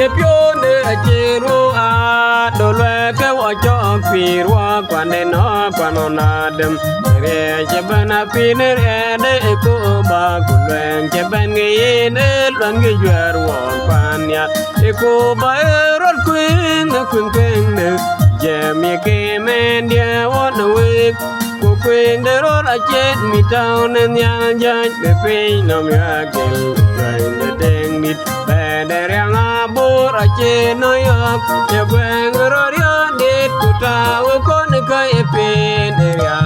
ke pyo ne che ro a do le ke wa cho pi ro kwa ne no kwa no na dem re che bana pi ne re de ko ba ku le che ban ge ne lan ge yer wo pan ya e ko ba ro kuin kuin ne je mi ke men dia wo no we ko kuin de ro a che mi tao ne nya ja be pe no mi a ke de deng mit be de yang a bo ra che no ya che ben ro ria de ku ta wo ko ne ka e pe de ya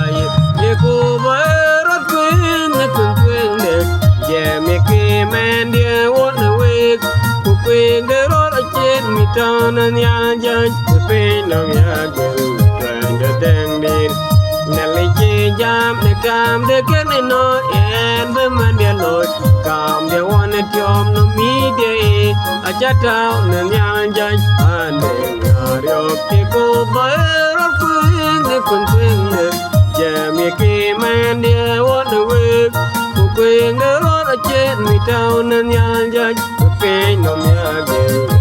ye ko ba ro kuin ne je mi ke men dia wo no we ko kuin de ro a che mi tao ne nya ja be pe no mi a ke de deng mit Nelly jam ne cam de ken no en be man de lo cam de one tiom no mi de a chata ne nyang jai an de yo ke ko ba ro kun de je mi ke man de one we ko kuin de ro a chen mi tao ne nyang jai pe no mi a